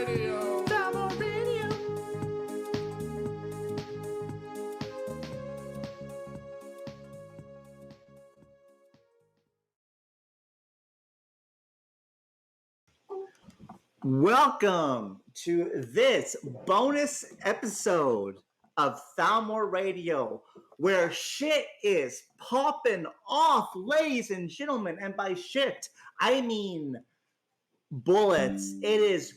Radio. Thalmor Radio. Welcome to this bonus episode of Thalmor Radio, where shit is popping off, ladies and gentlemen. And by shit, I mean bullets. It is.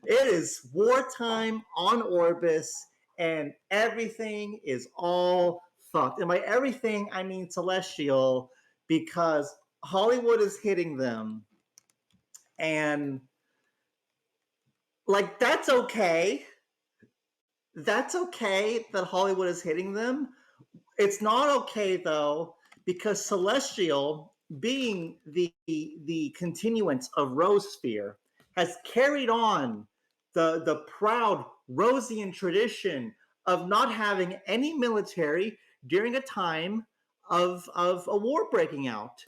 It is wartime on Orbis, and everything is all fucked. And by everything, I mean Celestial, because Hollywood is hitting them. And, like, that's okay. That's okay that Hollywood is hitting them. It's not okay, though, because Celestial, being the continuance of Rose Sphere, has carried on the proud Rosian tradition of not having any military during a time of a war breaking out.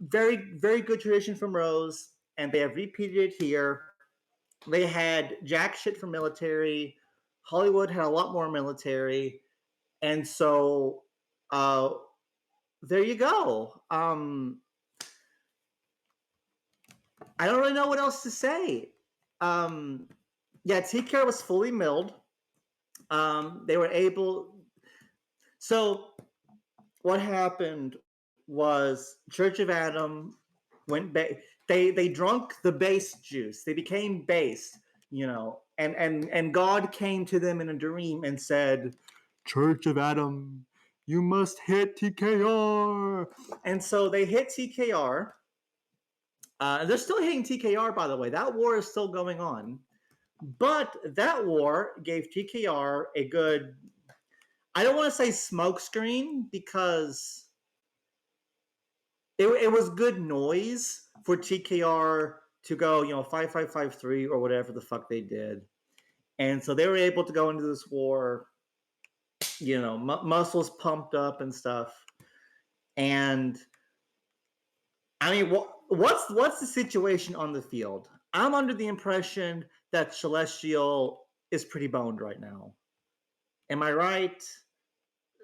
Very, very good tradition from Rose, and they have repeated it here. They had jack shit for military. Hollywood had a lot more military. And so there you go. I don't really know what else to say. Yeah, TKR was fully milled. They were able. So what happened was Church of Adam went. They drunk the base juice. They became base, and God came to them in a dream and said, "Church of Adam, you must hit TKR." And so they hit TKR. They're still hitting TKR, by the way. That war is still going on. But that war gave TKR a good, I don't want to say smokescreen, because it was good noise for TKR to go, 5-5-5-3 or whatever the fuck they did. And so they were able to go into this war, muscles pumped up and stuff. And I mean, what's the situation on the field? I'm under the impression that Celestial is pretty boned right now. Am I right?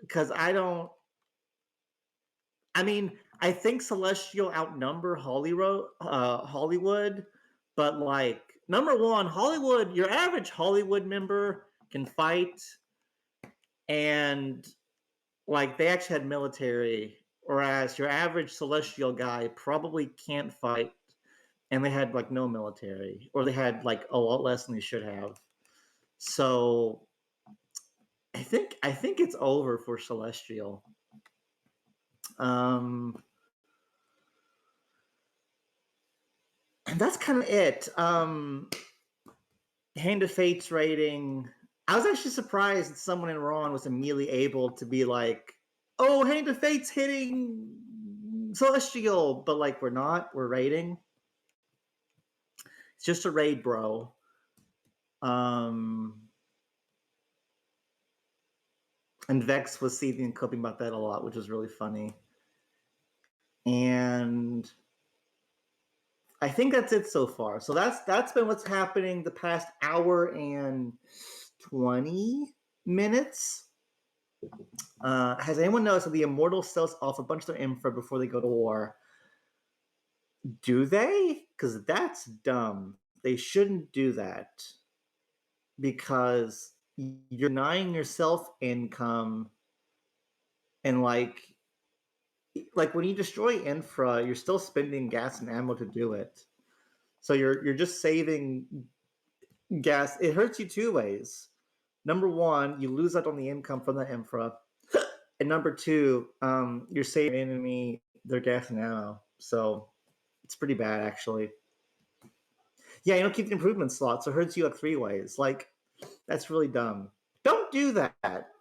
Because I think Celestial outnumber Hollywood, but like, number one, Hollywood, your average Hollywood member can fight, and like they actually had military, whereas your average Celestial guy probably can't fight, and they had like no military, or they had like a lot less than they should have. So I think it's over for Celestial. And that's kind of it. Hand of Fate's rating. I was actually surprised that someone in Ron was immediately able to be like, "Oh, Hand of Fate's hitting Celestial," but like we're not. We're rating. It's just a raid, bro. And Vex was seething and coping about that a lot, which was really funny. And I think that's it so far. So that's been what's happening the past hour and 20 minutes. Has anyone noticed that the Immortals sells off a bunch of their infra before they go to war? Do they? Because that's dumb. They shouldn't do that. Because you're denying yourself income, and like when you destroy infra, you're still spending gas and ammo to do it. So you're just saving gas. It hurts you two ways. Number one, you lose out on the income from the infra, and number two, you're saving your enemy their gas and ammo. So it's pretty bad, actually. Yeah, you don't keep the improvement slot, so it hurts you like three ways. Like, that's really dumb. Don't do that.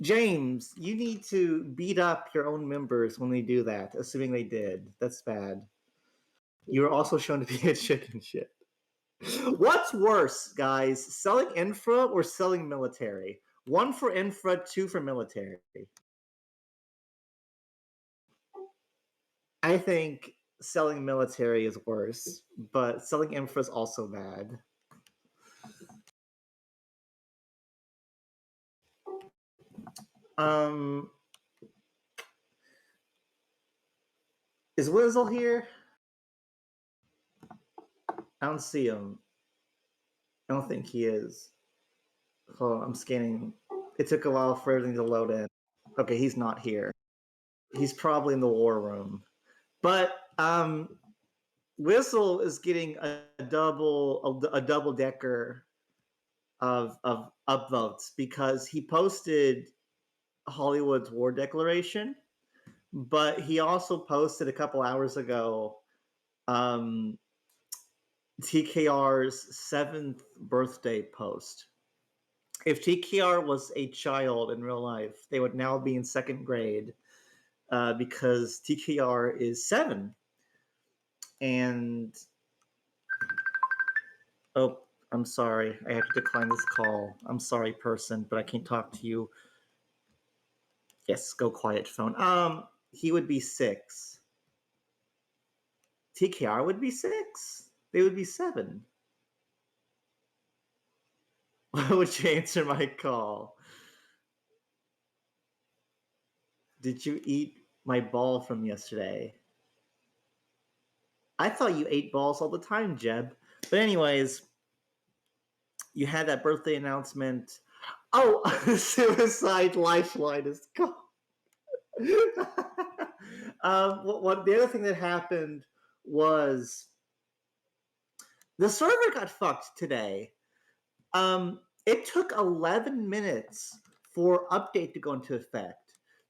James, you need to beat up your own members when they do that, assuming they did. That's bad. You are also shown to be a chicken shit. What's worse, guys? Selling infra or selling military? 1 for infra, 2 for military. I think selling military is worse, but selling infra is also bad. Um, is Wizzle here? I don't see him. I don't think he is. Hold on, I'm scanning. It took a while for everything to load in. Okay, he's not here. He's probably in the war room. But Whistle is getting a double decker of upvotes because he posted Hollywood's war declaration, but he also posted a couple hours ago um, TKR's 7th birthday post. If TKR was a child in real life, they would now be in 2nd grade because TKR is 7. And oh, I'm sorry, I have to decline this call. I'm sorry, person, but I can't talk to you. Yes, go quiet, phone. He would be 6. TKR would be 6. They would be 7. Why would you answer my call? Did you eat my ball from yesterday? I thought you ate balls all the time, Jeb. But anyways, you had that birthday announcement. Oh, suicide lifeline is gone. What the other thing that happened was the server got fucked today. It took 11 minutes for update to go into effect.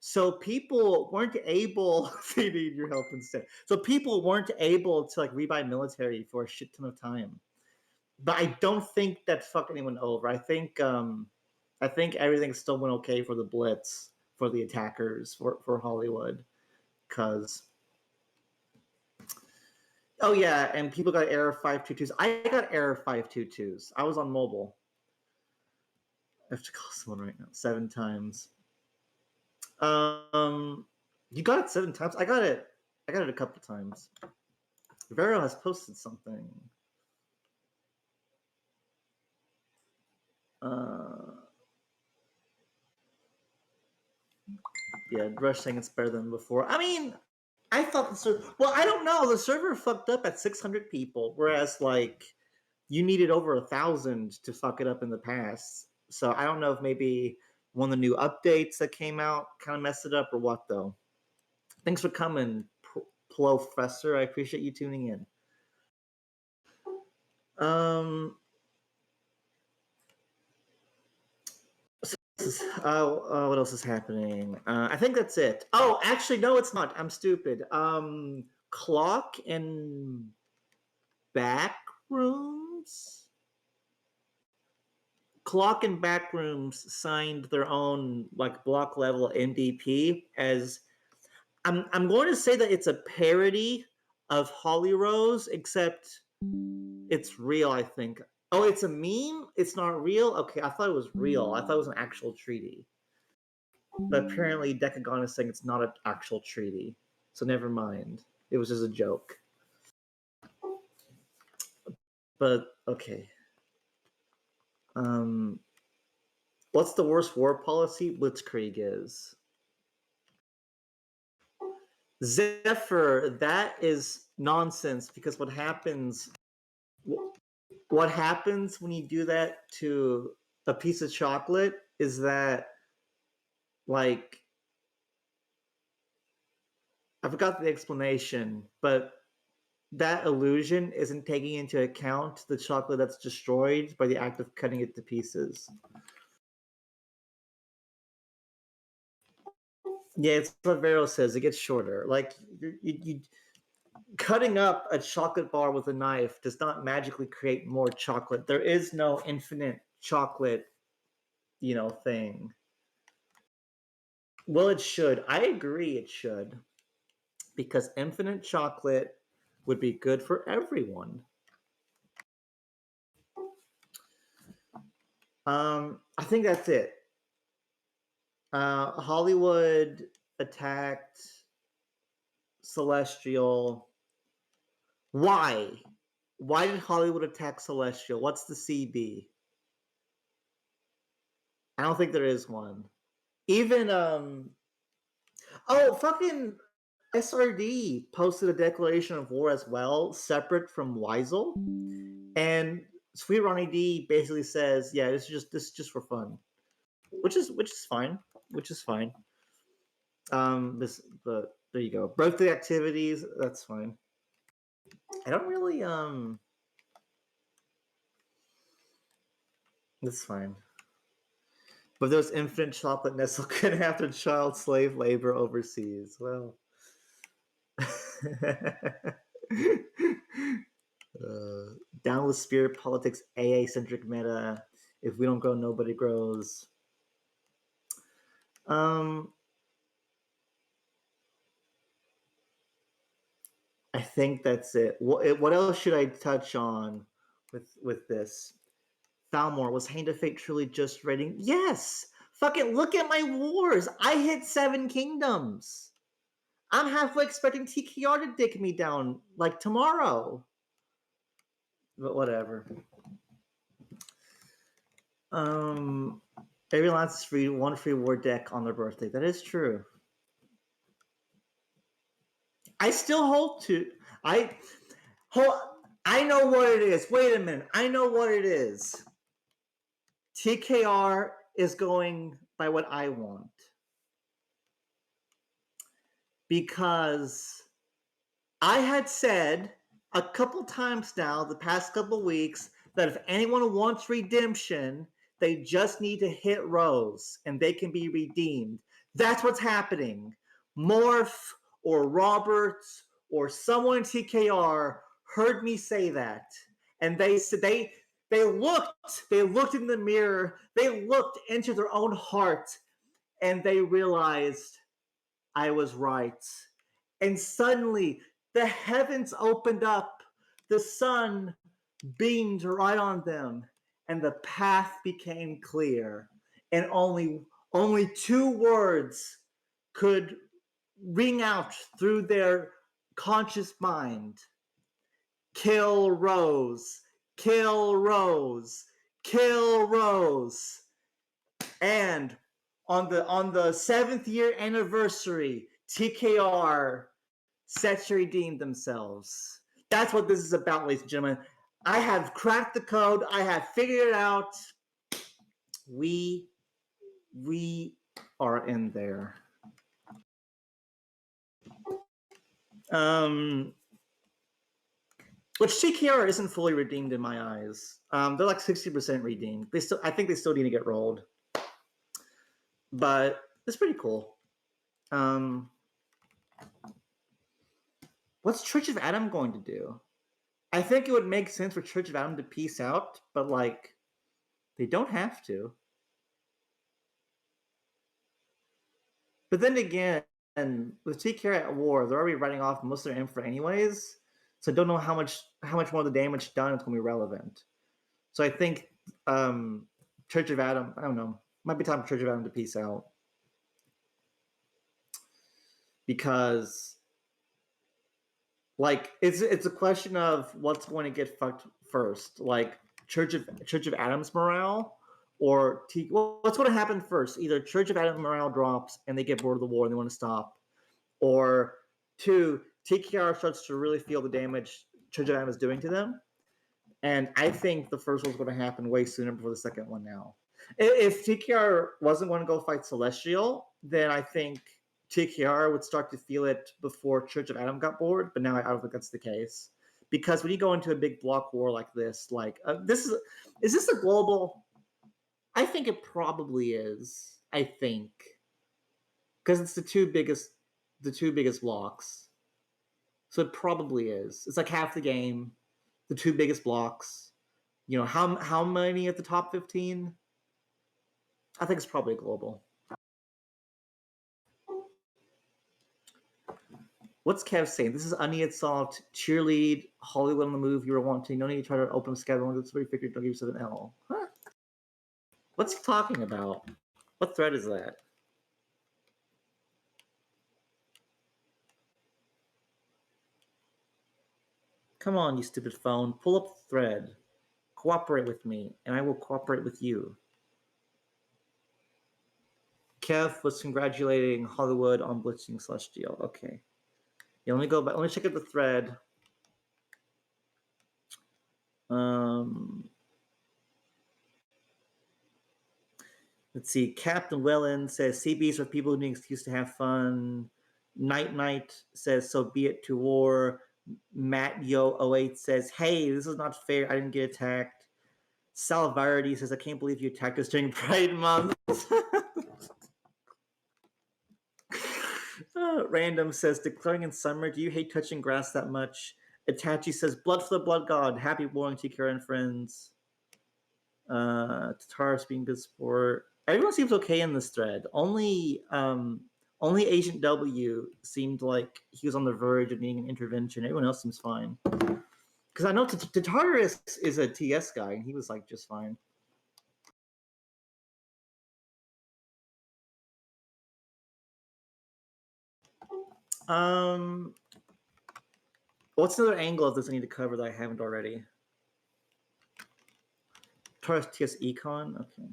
So people weren't able they need your help instead. So people weren't able to like rebuy military for a shit ton of time. But I don't think that fucked anyone over. I think everything still went okay for the Blitz, for the attackers, for Hollywood. Cause oh yeah, and people got error 522s. I got error 522s. I was on mobile. I have to call someone right now 7 times. You got it 7 times. I got it a couple times. Vero has posted something. Yeah, Rush saying it's better than before. I mean, I thought the server. Well, I don't know. The server fucked up at 600 people, whereas like you needed over 1,000 to fuck it up in the past. So I don't know if maybe one of the new updates that came out kind of messed it up or what though. Thanks for coming, Professor. I appreciate you tuning in. What else is happening? I think that's it. Oh, actually, no, it's not. I'm stupid. Clock and back rooms. Clock and Backrooms signed their own like block level NDP as I'm going to say that it's a parody of Holly Rose, except it's real, I think. Oh, it's a meme? It's not real? Okay, I thought it was real. I thought it was an actual treaty. But apparently Decagon is saying it's not an actual treaty. So never mind. It was just a joke. But okay. What's the worst war policy? Blitzkrieg is. Zephyr, that is nonsense because what happens when you do that to a piece of chocolate is that like I forgot the explanation, but that illusion isn't taking into account the chocolate that's destroyed by the act of cutting it to pieces. Yeah, it's what Vero says. It gets shorter. Like you cutting up a chocolate bar with a knife does not magically create more chocolate. There is no infinite chocolate, thing. Well, it should. I agree it should. Because infinite chocolate would be good for everyone. I think that's it. Hollywood attacked Celestial. Why? Why did Hollywood attack Celestial? What's the CB? I don't think there is one. Even oh, fucking SRD posted a declaration of war as well, separate from Weisel, and Sweet Ronnie D basically says, "Yeah, this is just for fun," which is fine, which is fine. But there you go. Birthday activities, that's fine. I don't really that's fine. But there's infinite chocolate nestle can after child slave labor overseas. Well, down with spirit politics, AA centric meta. If we don't grow, nobody grows. I think that's it. What else should I touch on with this? Falmore, was Hand of Fate truly just raiding? Yes! Fucking look at my wars! I hit 7 kingdoms! I'm halfway expecting TKR to dick me down like tomorrow. But whatever. Every lance is free, one free war deck on their birthday. That is true. I still hold to I know what it is. Wait a minute. I know what it is. TKR is going by what I want. Because I had said a couple times now, the past couple weeks, that if anyone wants redemption, they just need to hit Rose and they can be redeemed. That's what's happening. Morph or Roberts or someone in TKR heard me say that. And they said they looked in the mirror, they looked into their own heart, and they realized I was right. And suddenly the heavens opened up, the sun beamed right on them, and the path became clear. And only 2 words could ring out through their conscious mind. Kill Rose, kill Rose, kill Rose. And on the 7th year anniversary, TKR set to redeem themselves. That's what this is about, ladies and gentlemen. I have cracked the code. I have figured it out. We are in there. Which TKR isn't fully redeemed in my eyes. They're like 60% redeemed. I think they still need to get rolled. But it's pretty cool. What's Church of Adam going to do? I think it would make sense for Church of Adam to peace out, but like, they don't have to. But then again, with TKR at war, they're already writing off most of their infra anyways. So I don't know how much more of the damage done is going to be relevant. So I think Church of Adam, I don't know, might be time for Church of Adam to peace out. Because like it's a question of what's going to get fucked first, like Church of Adam's morale, or what's going to happen first? Either Church of Adam morale drops and they get bored of the war and they want to stop, or 2, TKR starts to really feel the damage Church of Adam is doing to them. And I think the first one's going to happen way sooner before the second one now. If TKR wasn't going to go fight Celestial, then I think TKR would start to feel it before Church of Adam got bored, but now I don't think that's the case. Because when you go into a big block war like this, is this a global? I think it probably is. I think because it's the two biggest blocks, so it probably is. It's like half the game, the 2 biggest blocks. You know how many at the top 15? I think it's probably global. What's Kev saying? This is unneeded soft cheerlead Hollywood on the move you were wanting. No need to try to open schedule. That's where you figured don't give yourself an L. Huh? What's he talking about? What thread is that? Come on, you stupid phone. Pull up the thread. Cooperate with me, and I will cooperate with you. Kev was congratulating Hollywood on blitzing Celestial. Okay. Yeah, let me go back. Let me check out the thread. Let's see. Captain Wellen says CBs are people who need an excuse to have fun. Night says so be it to war. Matt Yo 08 says, hey, this is not fair. I didn't get attacked. Sal Varity says, I can't believe you attacked us during Pride Month. Random says, declaring in summer, do you hate touching grass that much? Itachi says, blood for the blood god. Happy warring TKR and friends. Tataris being good sport. Everyone seems okay in this thread. Only Agent W seemed like he was on the verge of needing an intervention. Everyone else seems fine. Because I know Tataris is a TS guy, and he was like just fine. What's another angle of this I need to cover that I haven't already? Taurus TS Econ? Okay.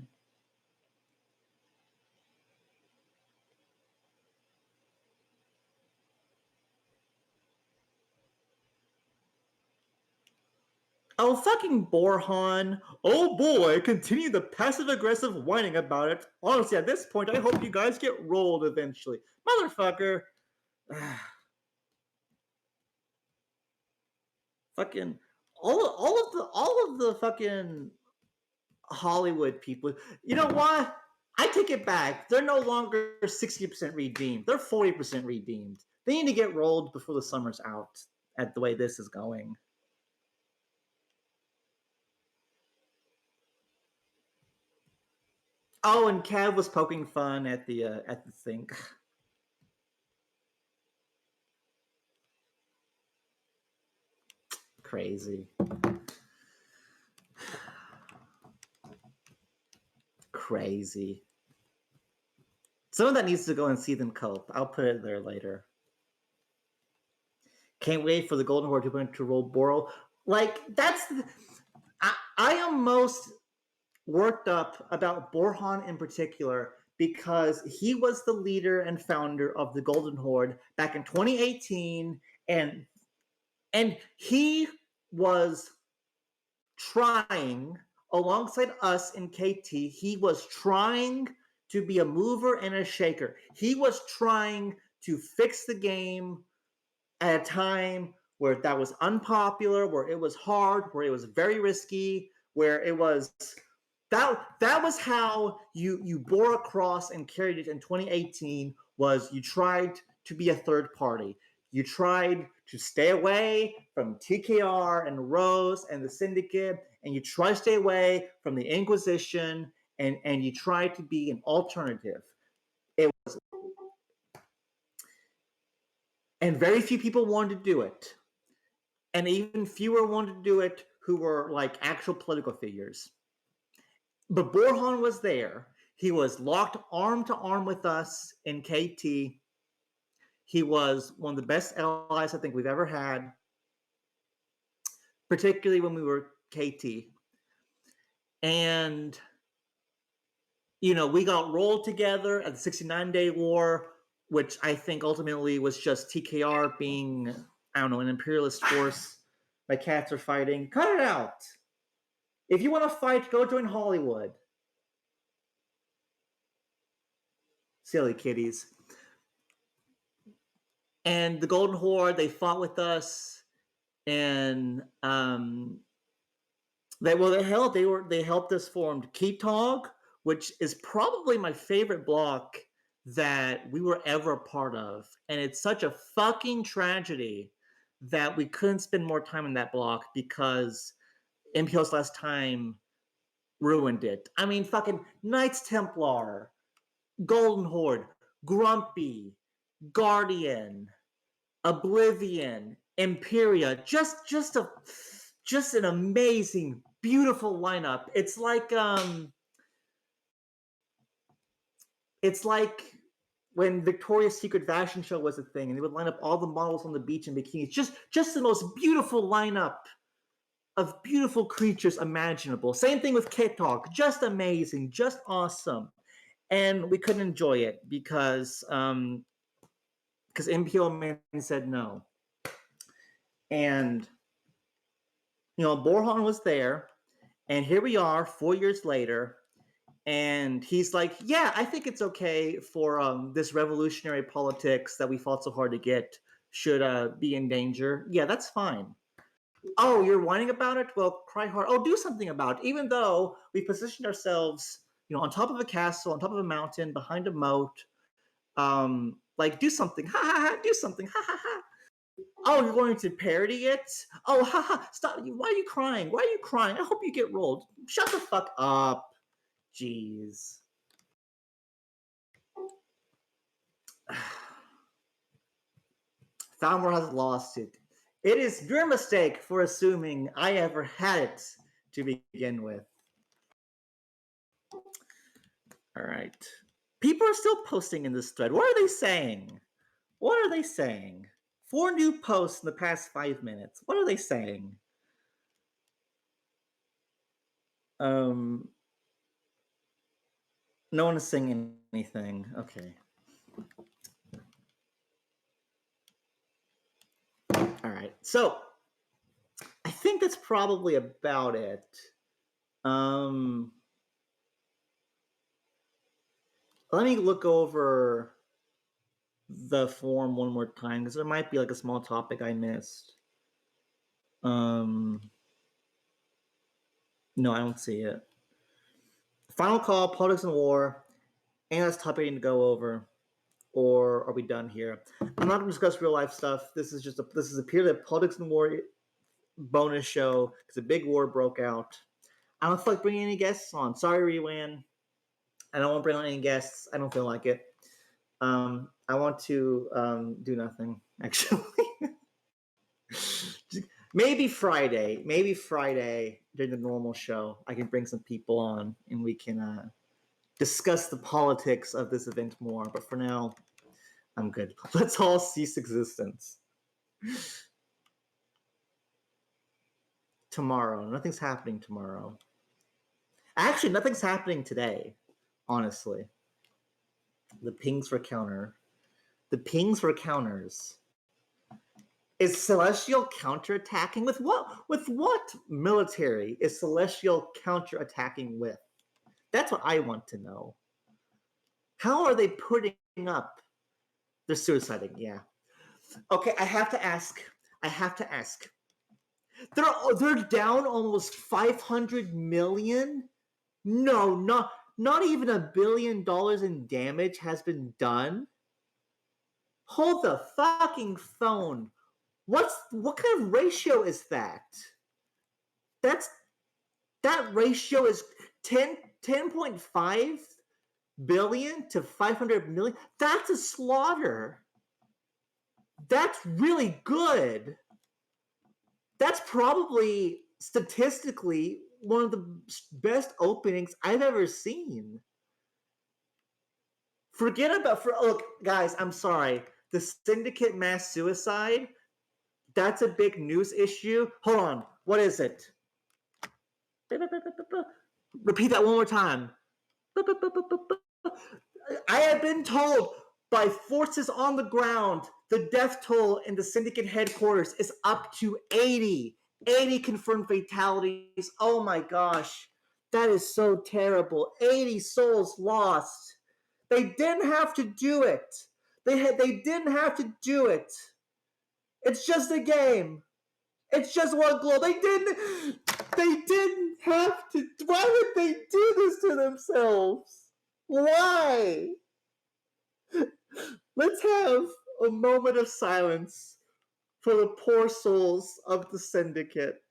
Oh, fucking Borhan. Oh boy, continue the passive-aggressive whining about it. Honestly, at this point, I hope you guys get rolled eventually. Motherfucker. Fucking all of the fucking Hollywood people. You know what? I take it back. They're no longer 60% redeemed. They're 40% redeemed. They need to get rolled before the summer's out at the way this is going. Oh, and Cav was poking fun at the thing. Crazy. Crazy. Some of that needs to go and see them cope. I'll put it there later. Can't wait for the Golden Horde to roll Boro. Like, that's... I am most worked up about Borhan in particular because he was the leader and founder of the Golden Horde back in 2018, and he was trying alongside us in KT. He was trying to be a mover and a shaker. He was trying to fix the game at a time where that was unpopular, where it was hard, where it was very risky, where it was that was how you bore across and carried it in 2018. Was you tried to be a third party. You tried to stay away from TKR and Rose and the Syndicate, and you try to stay away from the Inquisition, and you try to be an alternative. It was, and very few people wanted to do it, and even fewer wanted to do it who were like actual political figures. But Borhan was there. He was locked arm to arm with us in KT. He was one of the best allies I think we've ever had, particularly when we were KT. And, you know, we got rolled together at the 69-day war, which I think ultimately was just TKR being, I don't know, an imperialist force. My cats are fighting. Cut it out. If you want to fight, go join Hollywood. Silly kitties. And the Golden Horde, they fought with us, and they helped us form Ketog, which is probably my favorite block that we were ever a part of. And it's such a fucking tragedy that we couldn't spend more time in that block because MPO's last time ruined it. I mean, fucking Knights Templar, Golden Horde, Grumpy, Guardian, Oblivion, Imperia, just an amazing, beautiful lineup. It's like when Victoria's Secret fashion show was a thing, and they would line up all the models on the beach in bikinis. Just the most beautiful lineup of beautiful creatures imaginable. Same thing with TikTok. Just amazing, just awesome. And we couldn't enjoy it because Imperial Man said no. And Borhan was there, and here we are 4 years later, and he's like, yeah, I think it's okay for this revolutionary politics that we fought so hard to get should be in danger. Yeah, that's fine. Oh, you're whining about it? Well, cry hard. Oh, do something about it. Even though we positioned ourselves, on top of a castle, on top of a mountain, behind a moat, like, do something. Ha ha ha, do something. Ha ha ha. Oh, you're going to parody it? Oh, ha ha, stop. Why are you crying? Why are you crying? I hope you get rolled. Shut the fuck up. Jeez. Falmore has lost it. It is your mistake for assuming I ever had it to begin with. All right. People are still posting in this thread. What are they saying? What are they saying? 4 new posts in the past 5 minutes. What are they saying? No one is saying anything. Okay. All right. So I think that's probably about it. Let me look over the form one more time because there might be like a small topic I missed. No, I don't see it. Final call, politics and war. Any last topic I need to go over, or are we done here? I'm not going to discuss real life stuff. This is a purely politics and war bonus show because a big war broke out. I don't feel like bringing any guests on. Sorry, Rewan. I don't want to bring on any guests. I don't feel like it. I want to do nothing, actually. Maybe Friday during the normal show, I can bring some people on and we can discuss the politics of this event more. But for now, I'm good. Let's all cease existence. Tomorrow. Nothing's happening tomorrow. Actually, nothing's happening today, honestly. The pings for counter. The pings for counters. Is Celestial counterattacking with what? With what military is Celestial counterattacking with? That's what I want to know. How are they putting up? They're suiciding, yeah. Okay, I have to ask. They're down almost 500 million? No, not even $1 billion in damage has been done. Hold the fucking phone. What kind of ratio is that? That ratio is 10.5 billion to 500 million. That's a slaughter. That's really good. That's probably statistically one of the best openings I've ever seen. Look, guys, I'm sorry. The Syndicate mass suicide, that's a big news issue. Hold on. What is it? Repeat that one more time. I have been told by forces on the ground the death toll in the Syndicate headquarters is up to 80. 80 confirmed fatalities. Oh my gosh. That is so terrible. 80 souls lost. They didn't have to do it. They didn't have to do it. It's just a game. It's just one globe. They didn't have to. Why would they do this to themselves? Why? Let's have a moment of silence for the poor souls of the Syndicate.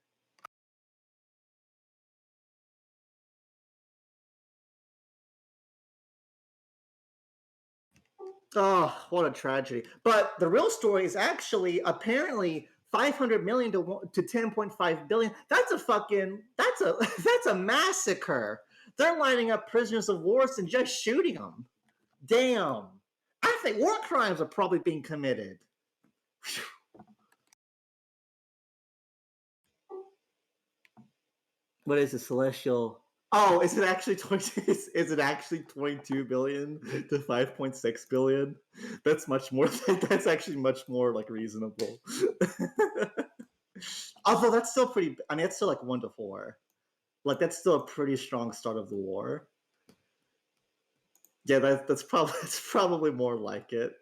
Oh, what a tragedy. But the real story is actually apparently 500 million to 10.5 billion. That's a massacre. They're lining up prisoners of war and just shooting them. Damn. I I think war crimes are probably being committed. What is it, celestial? Oh, is it actually 20? Is it actually 22 billion to 5.6 billion? That's much more. That's actually much more like reasonable. Although that's still pretty. I mean, it's still like 1 to 4. Like that's still a pretty strong start of the war. Yeah, that's probably that's probably more like it.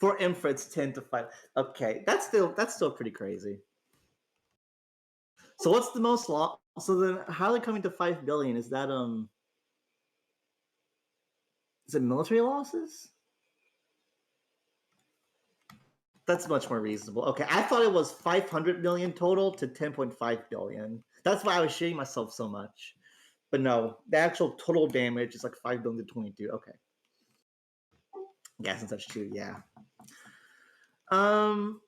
For infra, it's 10 to 5. Okay, that's still pretty crazy. So what's the most law? So then, how are they coming to 5 billion? Is that Is it military losses? That's much more reasonable. Okay, I thought it was 500 million total to 10.5 billion. That's why I was shitting myself so much. But no, the actual total damage is like 5 billion to 22. Okay. Gas and such too, yeah. Um,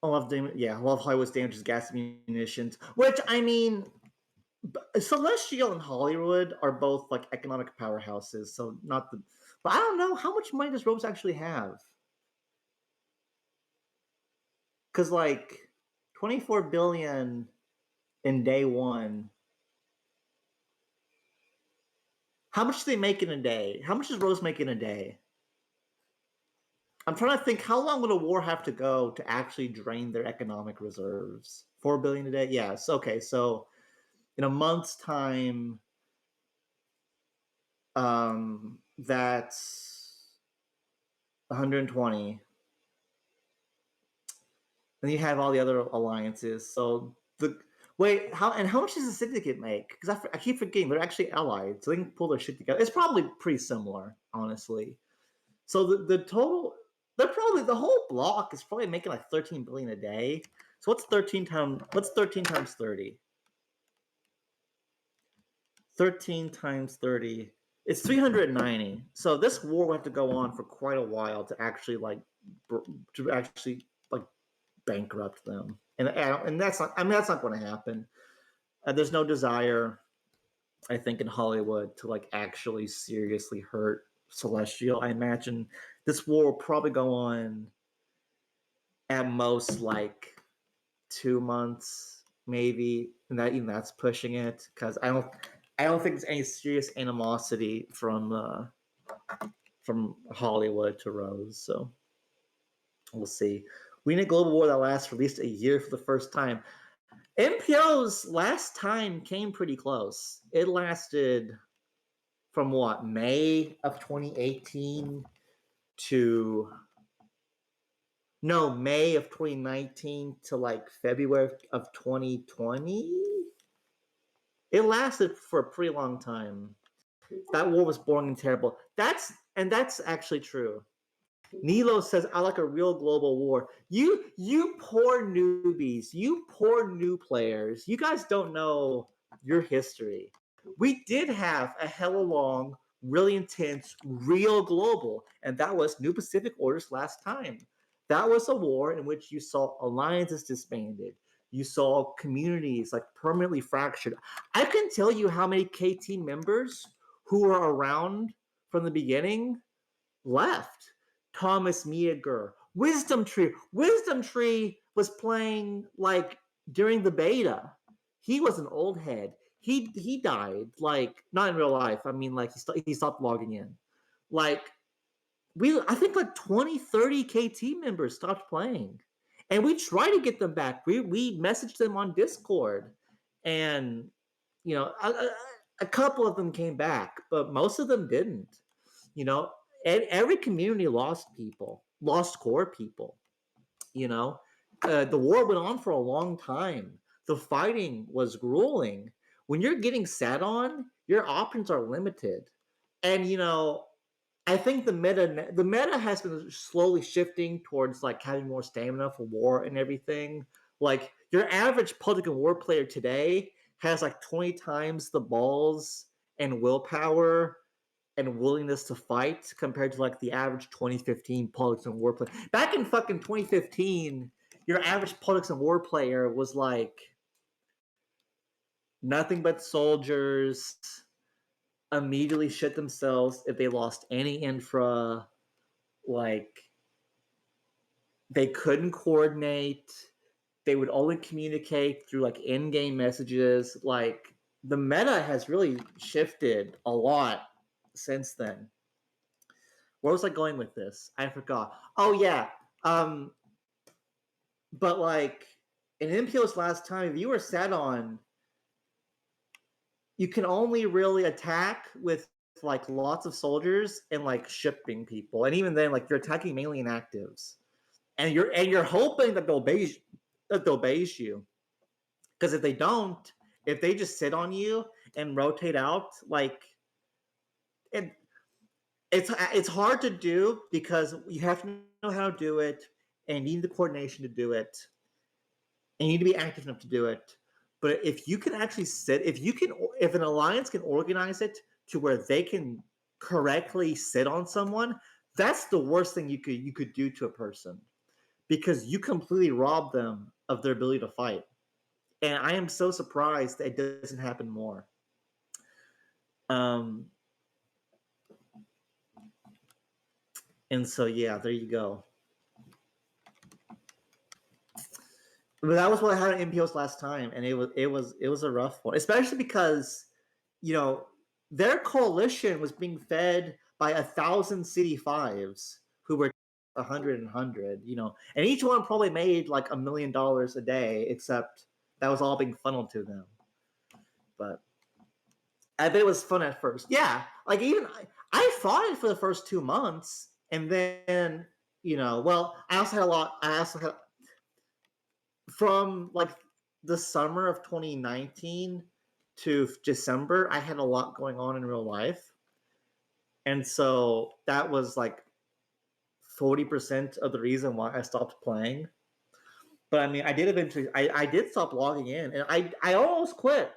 a lot of damage, yeah, a lot of Hollywood's damages gas munitions, which I mean, Celestial and Hollywood are both like economic powerhouses, so not the. But I don't know how much money does Rose actually have? Because like 24 billion in day one. How much do they make in a day? How much does Rose make in a day? I'm trying to think, how long would a war have to go to actually drain their economic reserves? 4 billion a day? Yes. Okay, so in a month's time, that's 120. Then you have all the other alliances. So the wait, how much does the syndicate make? Because I keep forgetting they're actually allied, so they can pull their shit together. It's probably pretty similar, honestly. So the total, they're probably the whole block is probably making like 13 billion a day. So what's 13 times 30? 13 times 30. It's 390. So this war will have to go on for quite a while to actually like bankrupt them. And that's not, I mean, that's not going to happen. There's no desire, I think, in Hollywood to like actually seriously hurt Celestial. I imagine this war will probably go on at most like 2 months, maybe, and that's pushing it because I don't think there's any serious animosity from Hollywood to Rose. So we'll see. We need a global war that lasts for at least a year for the first time. MPO's last time came pretty close. It lasted from what, May of 2018 to no, May of 2019 to like February of 2020. It lasted for a pretty long time. That war was boring and terrible. That's actually true. Nilo says, "I like a real global war." You poor newbies, you poor new players. You guys don't know your history. We did have a hella long, really intense, real global, and that was New Pacific Orders last time. That was a war in which you saw alliances disbanded. You saw communities like permanently fractured. I can tell you how many KT members who were around from the beginning left. Thomas Meager, Wisdom Tree. Wisdom Tree was playing like during the beta. He was an old head. He died, like not in real life. I mean, like he stopped logging in. Like I think like 20, 30 KT members stopped playing. And we tried to get them back. We messaged them on Discord, and you know, a couple of them came back, but most of them didn't. You know, and every community lost people, lost core people. You know, the war went on for a long time. The fighting was grueling. When you're getting sat on, your options are limited. And you know, I think the meta has been slowly shifting towards like having more stamina for war and everything. Like your average Public and War player today has like 20 times the balls and willpower and willingness to fight compared to like the average 2015 Politics and War player. Back in fucking 2015, your average Politics and War player was like nothing but soldiers, immediately shit themselves if they lost any infra. Like, they couldn't coordinate. They would only communicate through like in-game messages. Like, the meta has really shifted a lot since then. Where was I going with this? I forgot. Oh yeah. But like in MPO's last time, if you were set on, you can only really attack with like lots of soldiers and like shipping people, and even then, like you're attacking mainly inactives, and you're hoping that they'll base you, because if they don't, if they just sit on you and rotate out, like it, it's hard to do because you have to know how to do it, and you need the coordination to do it, and you need to be active enough to do it. But if you can actually if an alliance can organize it to where they can correctly sit on someone, that's the worst thing you could do to a person, because you completely rob them of their ability to fight. And I am so surprised that it doesn't happen more. Um, and so yeah, there you go. But that was what I had at MPOs last time, and it was a rough one, especially because, you know, their coalition was being fed by 1,000 city fives who were 100, you know, and each one probably made like $1 million a day, except that was all being funneled to them. But I bet it was fun at first. Yeah, like even I fought it for the first 2 months, and then, you know, well, I also had a lot. I also had from like the summer of 2019 to December, I had a lot going on in real life. And so that was like 40% of the reason why I stopped playing. But I mean, I did eventually, I did stop logging in, and I almost quit.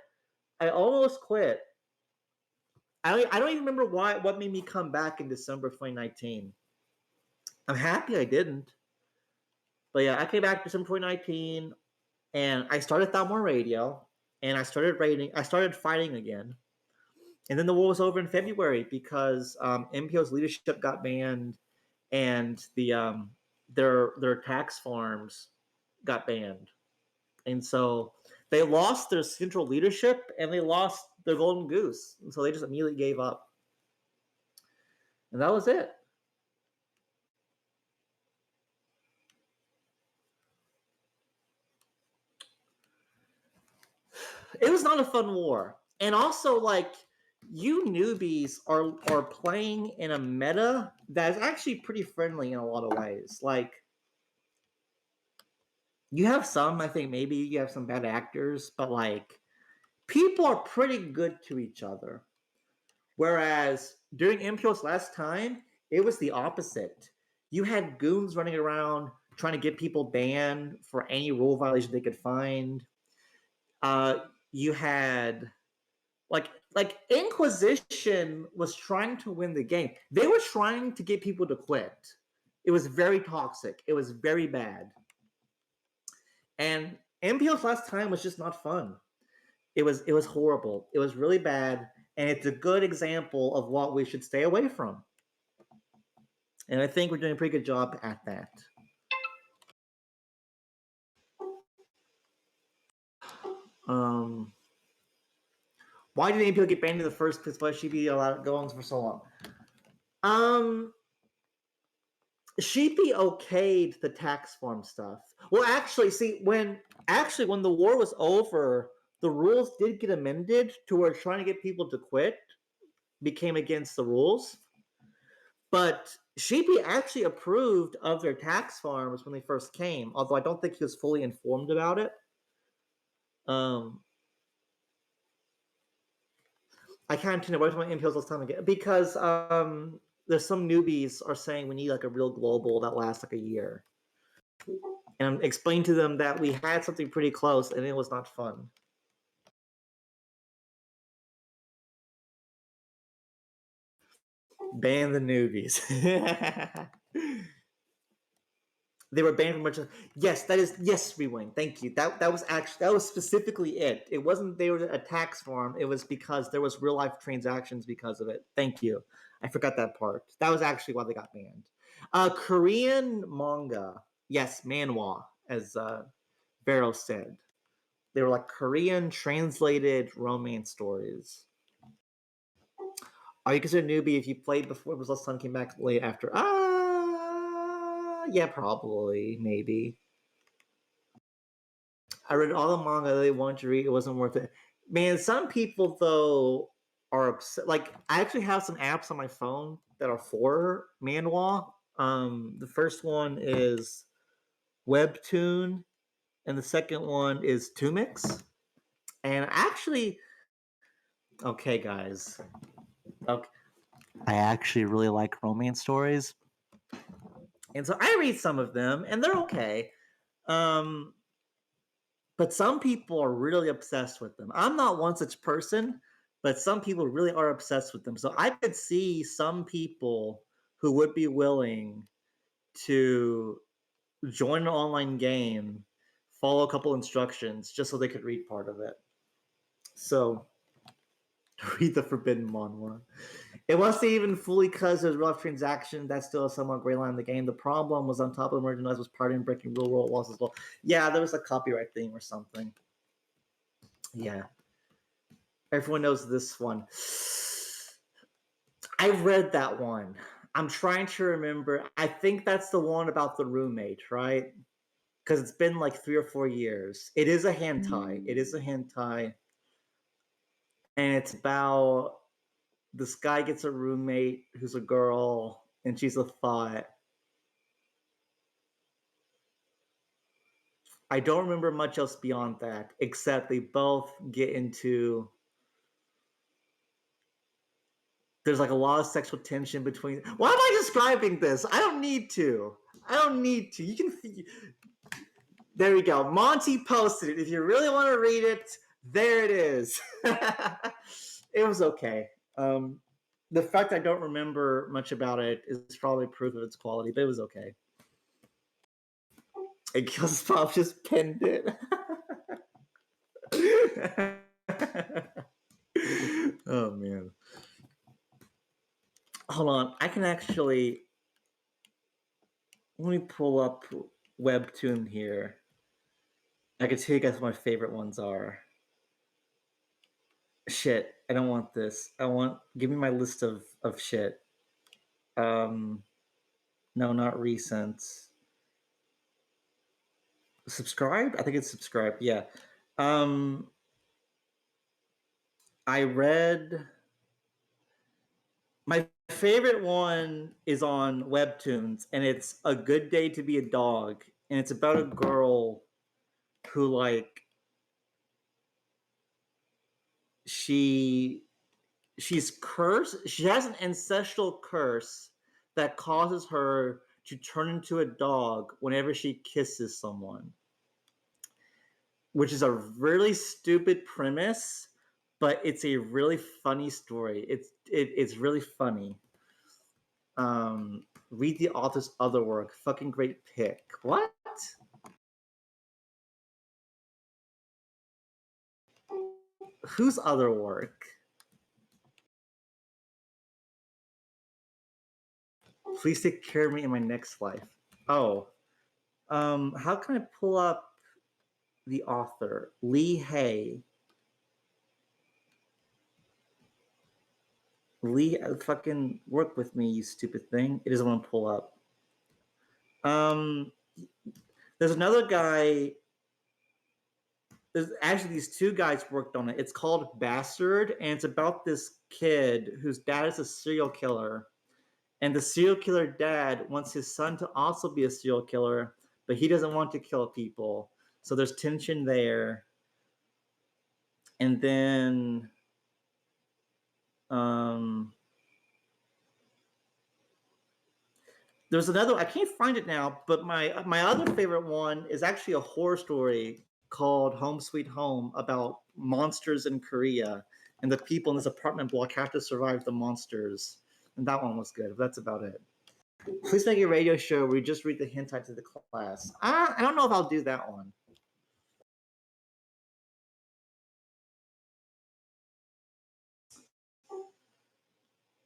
I almost quit. I don't even remember what made me come back in December of 2019. I'm happy I didn't. But yeah, I came back December 2019, and I started Thalmor Radio, and I started fighting again. And then the war was over in February because MPO's leadership got banned, and their tax farms got banned, and so they lost their central leadership and they lost their golden goose, and so they just immediately gave up, and that was it. It was not a fun war, and also like you newbies are playing in a meta that is actually pretty friendly in a lot of ways. Like, you have some, I think maybe you have some bad actors, but like people are pretty good to each other. Whereas during MPO's last time, it was the opposite. You had goons running around trying to get people banned for any rule violation they could find. You had like Inquisition was trying to win the game. They were trying to get people to quit. It was very toxic. It was very bad. And MPO's last time was just not fun. It was horrible. It was really bad, and it's a good example of what we should stay away from. And I think we're doing a pretty good job at that. Um, why did MPO get banned in the first place? Why should she be allowed to go on for so long? Um, Sheepy okayed the tax form stuff. Well, actually, see, when the war was over, the rules did get amended to where trying to get people to quit became against the rules. But Sheepy actually approved of their tax farms when they first came, although I don't think he was fully informed about it. Um, I kind of tuned away from my MPOs last time again because there's some newbies are saying we need like a real global that lasts like a year. And I'm explaining to them that we had something pretty close and it was not fun. Ban the newbies. They were banned from merchandise. Yes, that is yes, Rewind. Thank you. That was specifically it. It wasn't they were a tax form. It was because there was real life transactions because of it. Thank you. I forgot that part. That was actually why they got banned. Korean manga. Yes, manhwa, as Vero said. They were like Korean translated romance stories. Are you considered a newbie if you played before it was last time came back late after? Yeah, probably, maybe. I read all the manga they wanted to read. It wasn't worth it. Man, some people though are upset. Like I actually have some apps on my phone that are for manhwa. The first one is Webtoon, and the second one is Tumix. And actually, okay, guys, okay, I actually really like romance stories, and so I read some of them, and they're okay. Um, but some people are really obsessed with them. I'm not one such person, but some people really are obsessed with them. So I could see some people who would be willing to join an online game, follow a couple instructions just so they could read part of it. So read the Forbidden Manhwa. It wasn't even fully because there's rough transaction. That's still a somewhat gray line in the game. The problem was on top of the merchandise was party and breaking real world laws as well. Yeah, there was a copyright thing or something. Yeah. Everyone knows this one. I read that one. I'm trying to remember. I think that's the one about the roommate, right? Because it's been like 3 or 4 years. It is a hentai. It is a hentai. And it's about this guy gets a roommate who's a girl, and she's a thought. I don't remember much else beyond that, except they both get into. There's like a lot of sexual tension between. Why am I describing this? I don't need to. I don't need to. You can. There we go. Monty posted it. If you really want to read it, there it is. It was okay. The fact I don't remember much about it is probably proof of its quality, but it was okay. And Kills Pop just pinned it. Oh man. Hold on. I can actually let me pull up Webtoon here. I can tell you guys what my favorite ones are. Shit, I don't want this. Give me my list of shit. No, not recent. Subscribe? I think it's subscribe. Yeah. Um I read my favorite one is on Webtoons, and it's A Good Day to Be a Dog, and it's about a girl who like she she's cursed. She has an ancestral curse that causes her to turn into a dog whenever she kisses someone, which is a really stupid premise, but it's a really funny story. It's really funny. Read the author's other work. Fucking great pick. What? Whose other work? Please take care of me in my next life. Oh, how can I pull up the author? Lee Hay. Lee, fucking work with me, you stupid thing. It doesn't want to pull up. Um, there's another guy. There's actually these two guys worked on it. It's called Bastard, and it's about this kid whose dad is a serial killer, and the serial killer dad wants his son to also be a serial killer, but he doesn't want to kill people. So there's tension there. And then um, there's another. I can't find it now, but my other favorite one is actually a horror story called Home Sweet Home about monsters in Korea, and the people in this apartment block have to survive the monsters. And that one was good. That's about it. Please make a radio show where you just read the hentai to the class. I don't know if I'll do that one.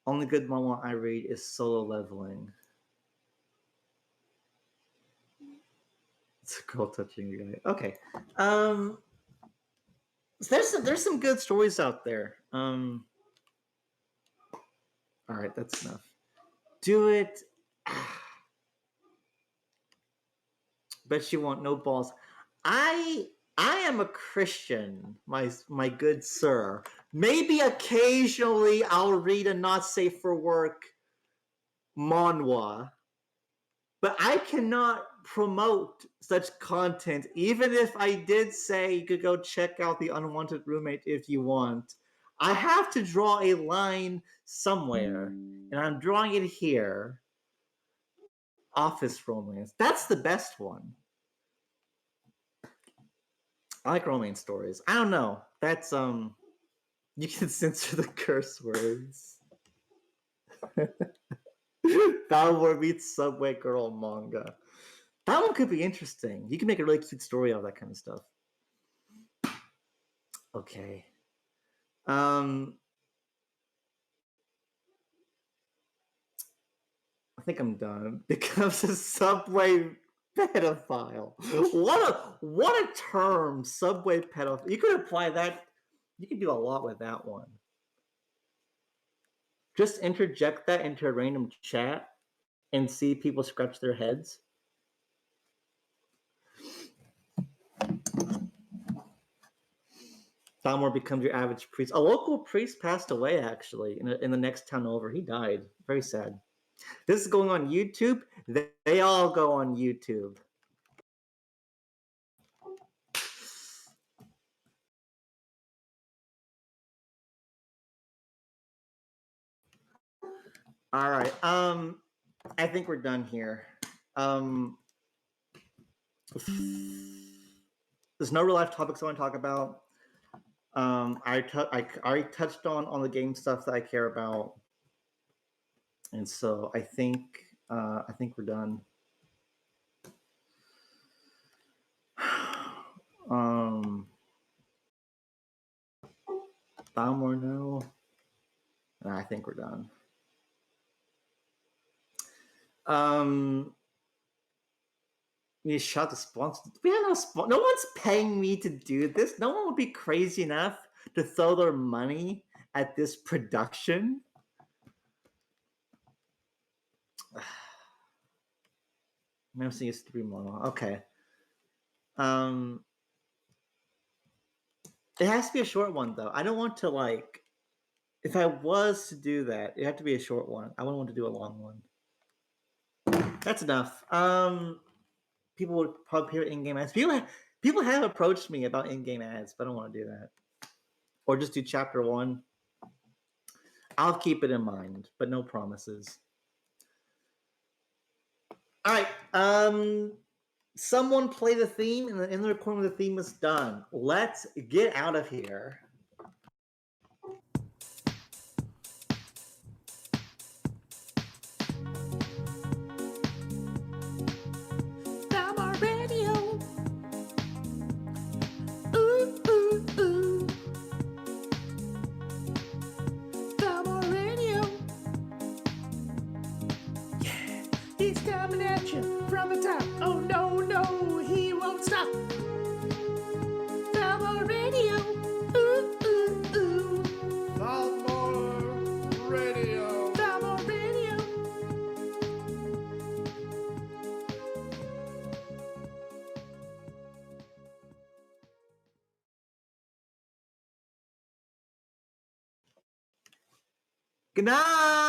Only good manga I read is Solo Leveling. It's a girl touching you guy. Okay. So there's some good stories out there. All right, that's enough. Do it. Bet you want no balls. I am a Christian, my good sir. Maybe occasionally I'll read a not safe for work manhwa, but I cannot promote such content. Even if I did say you could go check out The Unwanted Roommate if you want, I have to draw a line somewhere, and I'm drawing it here. Office romance. That's the best one. I like romance stories. I don't know. That's you can censor the curse words. Balmore meets Subway Girl manga. That one could be interesting. You can make a really cute story out of that kind of stuff. Okay. I think I'm done. Becomes a Subway pedophile. What a term, Subway pedophile. You could apply that. You could do a lot with that one. Just interject that into a random chat and see people scratch their heads. Falmore becomes your average priest. A local priest passed away, actually, in the next town over. He died. Very sad. This is going on YouTube. They all go on YouTube. All right. I think we're done here. There's no real life topics I want to talk about. I already touched on the game stuff that I care about, and so I think we're done. More no. I think we're done. You shot the sponsor. We have no sponsor. No one's paying me to do this. No one would be crazy enough to throw their money at this production. I'm seeing a 3 model. Okay. It has to be a short one though. I don't want to like. If I was to do that, it had to be a short one. I wouldn't want to do a long one. That's enough. People would probably hear in-game ads. People have approached me about in-game ads, but I don't want to do that. Or just do chapter 1. I'll keep it in mind, but no promises. All right. Someone play the theme, and in the recording the theme is done. Let's get out of here. He's coming at you from the top. Oh no, no, he won't stop. Balmore Radio. Ooh, ooh, ooh. Balmore Radio. Balmore Radio. Good night.